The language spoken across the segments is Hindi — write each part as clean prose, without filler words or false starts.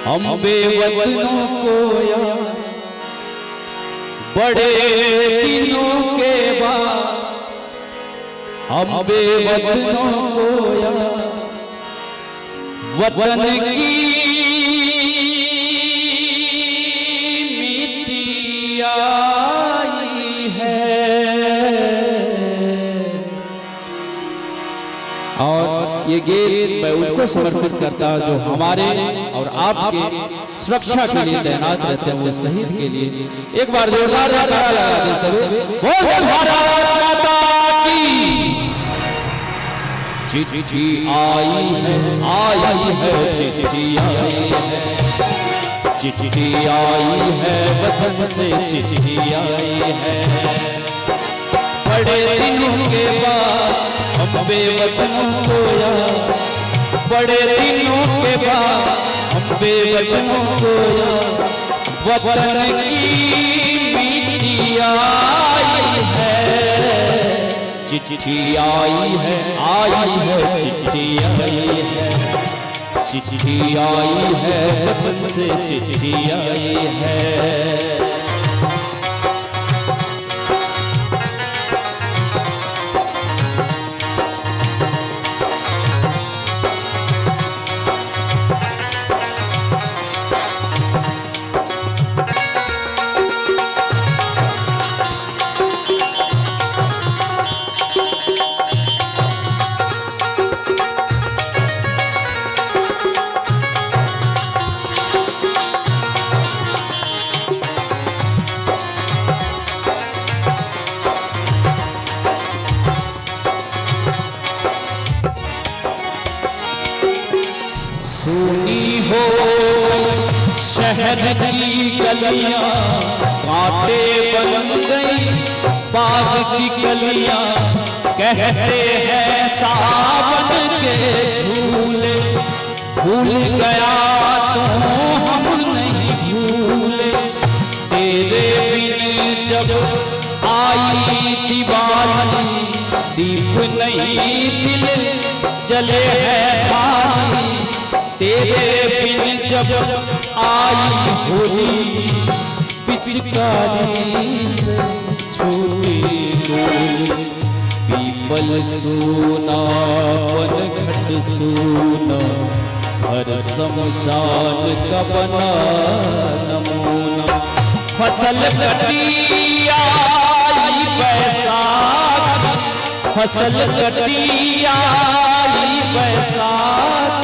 हम बेवतनों को याद बड़े दिनों के बाद, हम बेवतनों को याद वतन की मिट्टी आई है। और ये गीत मैं उनको समर्पित करता हूं जो हमारे और आपके सुरक्षा के लिए तैनात रहते हैं, वो शहीद के लिए। एक बार जोरदार नारा लगा दें सभी, बोल भारत माता की। चिट्ठी आई है चिट्ठी आई है, चिट्ठी आई है वतन से चिट्ठी आई है। बड़े दिनों के बाद हम बेवतनों को याद, बड़े दिनों के बाद हम बेवतनों को याद वतन की मिट्टी आई है। चिट्ठी आई है चिट्ठी आई है, चिट्ठी आई है वतन से चिट्ठी आई है। सुनी हो शहर की गलियां, कांटे बन गई बाग की कलियां। कहते हैं सावन के झूले, भूल गया तो हम नहीं भूले। तेरे बिन जब आई दिवाली, दीप नहीं दिल जले है खाली। तेरे बिन जब आई होली, पिचकारी से छूटी गोली। पीपल सोना पनघट सोना, हर शमशान का बना नमूना। फसल कटी आई बैसाख, फसल कटी आई बैसाख।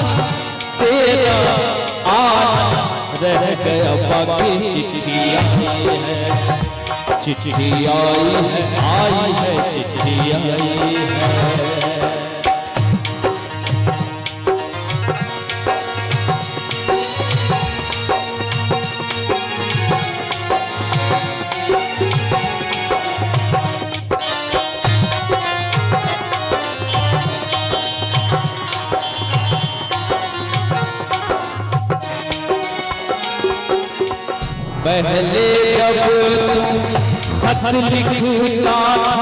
तेरा आना रह गया बाकी। चिट्ठी आई है चिट्ठी आई है चिट्ठी आई है। पहले जब तुम खत लिखता था,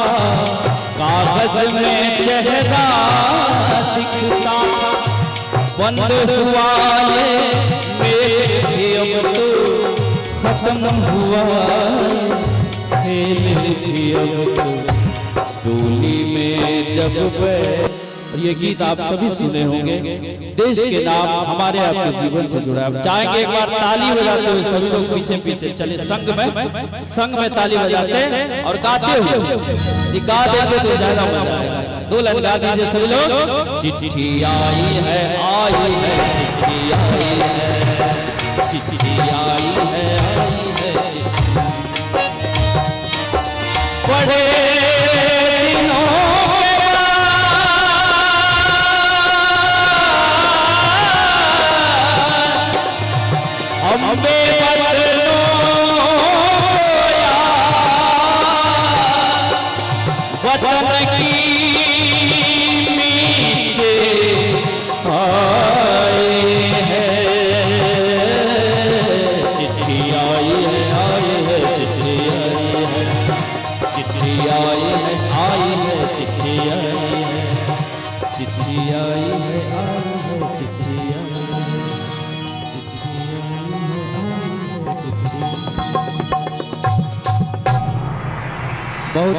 कागज में चेहरा दिखता था। बंद हुआ ये मेरे भी अब तो खत्म हुआ खेल भी अब तो डोली में जब। ये गीत आप सभी सुने होंगे, देश के नाम हमारे आपके जीवन से जुड़ा है। चाहेंगे एक बार ताली बजाते हुए सभी लोग पीछे पीछे चले, संग में ताली बजाते और गाते हुए गा देंगे तो ज्यादा मजा आएगा। दो लाइन गा दीजिए सभी लोग। चिट्ठी आई है चिट्ठी आई है, चिट्ठी आई है बड़े दिनों हम